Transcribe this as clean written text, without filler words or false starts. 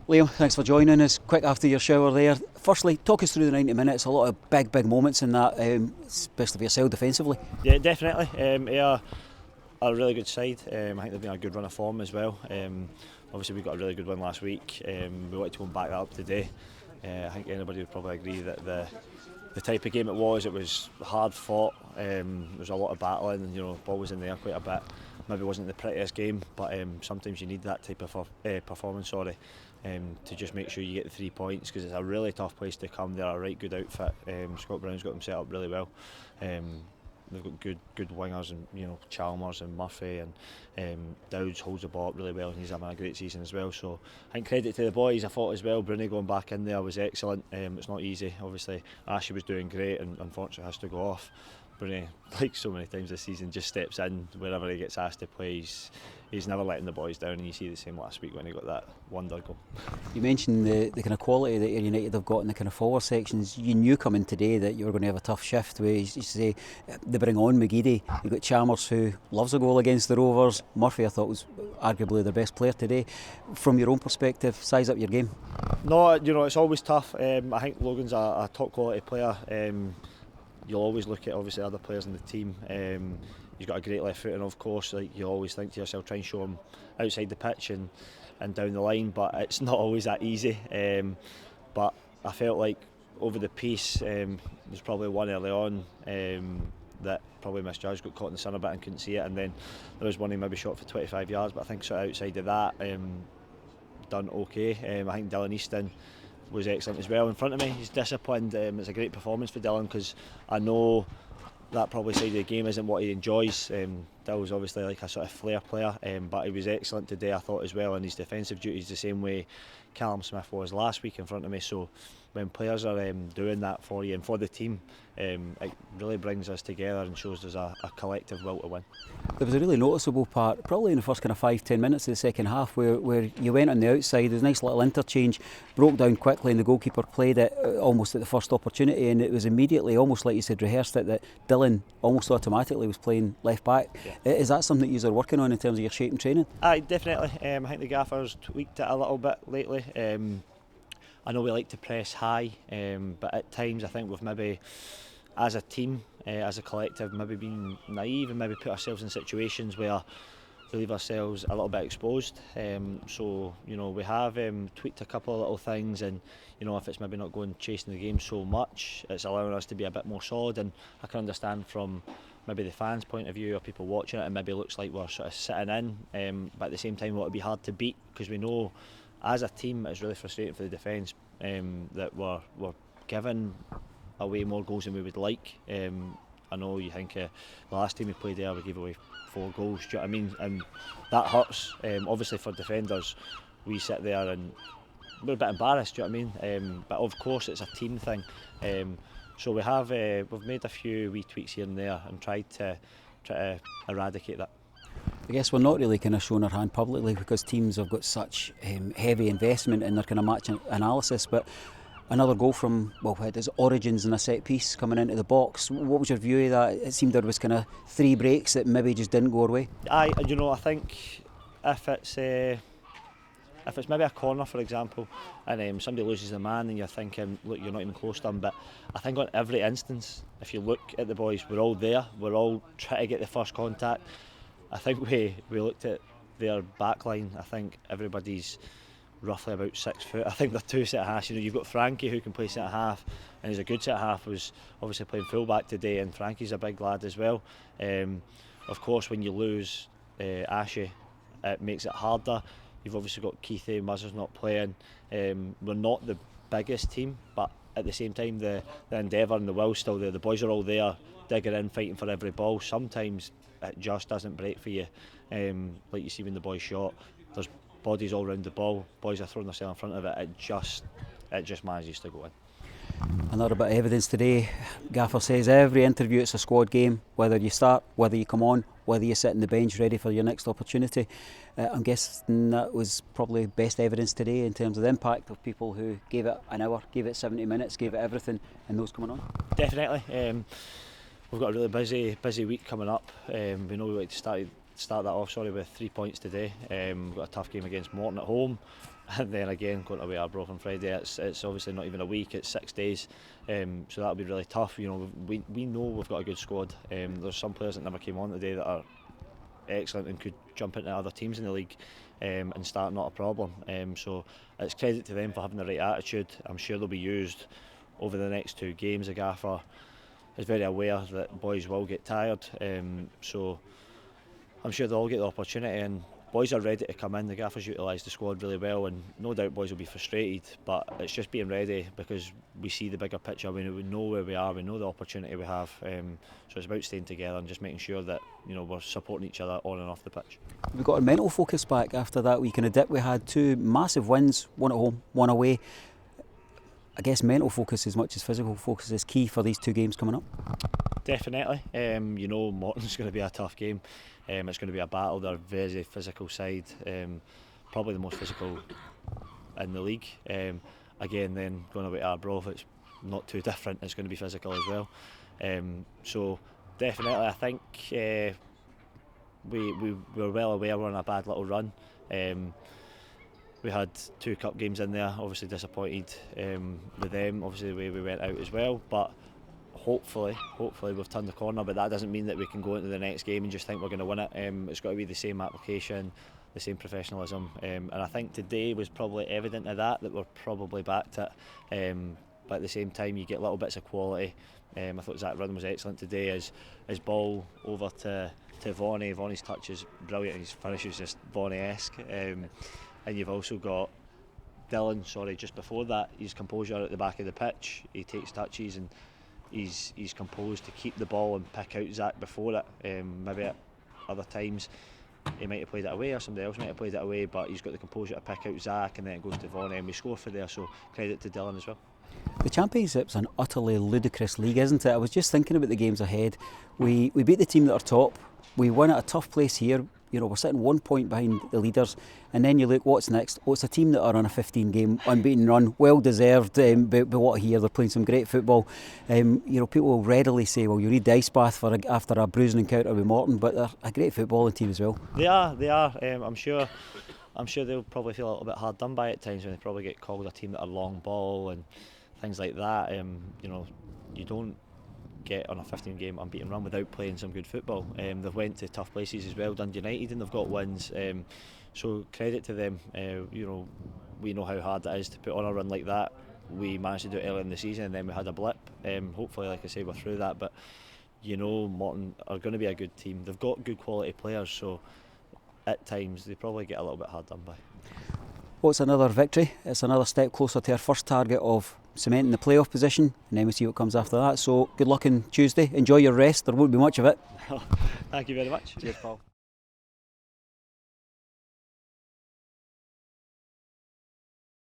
Liam, thanks for joining us quick after your shower there. Firstly, talk us through the 90 minutes. A lot of big moments in that, especially for yourself defensively. Yeah, definitely. Yeah, a really good side. I think they've been a good run of form as well. Obviously, we got a really good win last week. We want to go and back that up today. I think anybody would probably agree that the type of game it was hard fought. There was a lot of battling. Ball was in there quite a bit. Maybe it wasn't the prettiest game, but sometimes you need that type of performance. To just make sure you get the 3 points, because it's a really tough place to come. They're a right good outfit. Scott Brown's got them set up really well. They've got good wingers, and Chalmers and Murphy, and Dowds holds the ball up really well, and he's having a great season as well. So I think credit to the boys. I thought as well, Bruni going back in there was excellent. It's not easy. Obviously Ashley was doing great, and unfortunately has to go off. Bruni, like so many times this season, just steps in wherever he gets asked to play. He's never letting the boys down, and you see the same last week when he got that wonder goal. You mentioned the kind of quality that United have got in the kind of forward sections. You knew coming today that you were going to have a tough shift. Where you say they bring on McGeady. You've got Chalmers, who loves a goal against the Rovers. Murphy, I thought, was arguably their best player today. From your own perspective, size up your game. No, it's always tough. I think Logan's a top quality player. You'll always look at obviously other players in the team. He's got a great left foot, and of course, like, you always think to yourself, try and show him outside the pitch and down the line, but it's not always that easy. But I felt like over the piece, there's probably one early on that probably misjudged, got caught in the sun a bit and couldn't see it, and then there was one he maybe shot for 25 yards, but I think sort of outside of that, done okay. I think Dylan Easton was excellent as well in front of me. He's disciplined. It's a great performance for Dylan, because I know that probably side of the game isn't what he enjoys. Dylan's obviously like a sort of flair player, but he was excellent today, I thought, as well, and his defensive duties the same way Callum Smith was last week in front of me. So when players are doing that for you and for the team, it really brings us together and shows there's a collective will to win. There was a really noticeable part, probably in the first kind of 5-10 minutes of the second half, where you went on the outside. There was a nice little interchange, broke down quickly, and the goalkeeper played it almost at the first opportunity, and it was immediately, almost like you said, rehearsed it, that Dylan almost automatically was playing left back. Yeah. Is that something that you're working on in terms of your shape and training? Aye, definitely. I think the gaffer's tweaked it a little bit lately. I know we like to press high, but at times I think we've maybe, as a team, as a collective, maybe been naive and maybe put ourselves in situations where we leave ourselves a little bit exposed. So we have tweaked a couple of little things, and if it's maybe not going chasing the game so much, it's allowing us to be a bit more solid. And I can understand from maybe the fans' point of view, or people watching it, and maybe looks like we're sort of sitting in, but at the same time it would be hard to beat, because we know as a team it's really frustrating for the defence that we're giving away more goals than we would like. I know you think the last time we played there we gave away 4 goals, do you know what I mean? And that hurts. Obviously for defenders, we sit there and we're a bit embarrassed, do you know what I mean? But of course it's a team thing. So we've made a few wee tweaks here and there and tried to eradicate that. I guess we're not really kind of showing our hand publicly, because teams have got such heavy investment in their kind of match analysis, but another goal from, well, it is origins and a set piece coming into the box. What was your view of that? It seemed there was kind of 3 breaks that maybe just didn't go our way. I think if it's maybe a corner, for example, and somebody loses the man, and you're thinking, look, you're not even close to them. But I think on every instance, if you look at the boys, we're all there. We're all trying to get the first contact. I think we looked at their back line. I think everybody's roughly about 6 foot. I think they're 2 centre halves. You've got Frankie, who can play centre half, and he's a good centre half. Was obviously playing full back today, and Frankie's a big lad as well. Of course, when you lose Ashy, it makes it harder. You've obviously got Keithy, Muzzer's not playing. We're not the biggest team, but at the same time the endeavour and the will's still there. The boys are all there, digging in, fighting for every ball. Sometimes it just doesn't break for you, like you see when the boys shot. There's bodies all round the ball, boys are throwing themselves in front of it. It just manages to go in. Another bit of evidence today. Gaffer says every interview it's a squad game, whether you start, whether you come on, whether you sit on the bench ready for your next opportunity. I'm guessing that was probably best evidence today in terms of the impact of people who gave it an hour, gave it 70 minutes, gave it everything, and those coming on. Definitely. We've got a really busy week coming up. We know we like to start that off with 3 points today. We've got a tough game against Morton at home. and then again going away Arbroath on Friday. It's obviously not even a week; it's 6 days, so that'll be really tough. You know, we know we've got a good squad. There's some players that never came on today that are excellent and could jump into other teams in the league and start, not a problem. So it's credit to them for having the right attitude. I'm sure they'll be used over the next 2 games. The gaffer is very aware that boys will get tired, so I'm sure they'll all get the opportunity, and boys are ready to come in. The gaffers utilise the squad really well, and no doubt boys will be frustrated, but it's just being ready because we see the bigger picture. We know where we are, we know the opportunity we have, so it's about staying together and just making sure that, you know, we're supporting each other on and off the pitch. We got our mental focus back after that week in a dip. We had 2 massive wins, one at home, one away. I guess mental focus as much as physical focus is key for these 2 games coming up. Definitely. You know, Morton's going to be a tough game. It's going to be a battle. They're a very physical side, probably the most physical in the league. Again, then going away to Arbroath, it's not too different. It's going to be physical as well. So definitely, I think we were well aware we're on a bad little run. We had 2 cup games in there, obviously disappointed with them, obviously the way we went out as well, but hopefully we've turned the corner. But that doesn't mean that we can go into the next game and just think we're going to win it. It's got to be the same application, the same professionalism, and I think today was probably evident of that we're probably backed it, but at the same time you get little bits of quality. I thought Zach Rudden was excellent today. His ball over to Vonnie. Vonnie's touch is brilliant, his finish is just Vonnie-esque. And you've also got Dylan, just before that, his composure at the back of the pitch. He takes touches and he's composed to keep the ball and pick out Zach before it. Maybe at other times he might have played it away or somebody else might have played it away, but he's got the composure to pick out Zach, and then it goes to Vonnie and we score for there, so credit to Dylan as well. The Championship's an utterly ludicrous league, isn't it? I was just thinking about the games ahead. We beat the team that are top, we win at a tough place here. You know, we're sitting 1 point behind the leaders, and then you look, what's next? Oh, it's a team that are on a 15-game unbeaten run, well deserved. But what here, they're playing some great football. You know, people will readily say, well, you need the ice bath after a bruising encounter with Morton, but they're a great footballing team as well. They are. I'm sure they'll probably feel a little bit hard done by at times when they probably get called a team that are long ball and things like that. You know, you don't get on a 15-game unbeaten run without playing some good football. They've went to tough places as well, Dundee United, and they've got wins. So credit to them. You know, we know how hard it is to put on a run like that. We managed to do it early in the season, and then we had a blip. Hopefully, like I say, we're through that. But you know, Morton are going to be a good team. They've got good quality players, so at times they probably get a little bit hard done by. Well, it's another victory. It's another step closer to our first target of cementing the playoff position, and then we see what comes after that. So good luck on Tuesday. Enjoy your rest. There won't be much of it. Thank you very much. Cheers, Paul.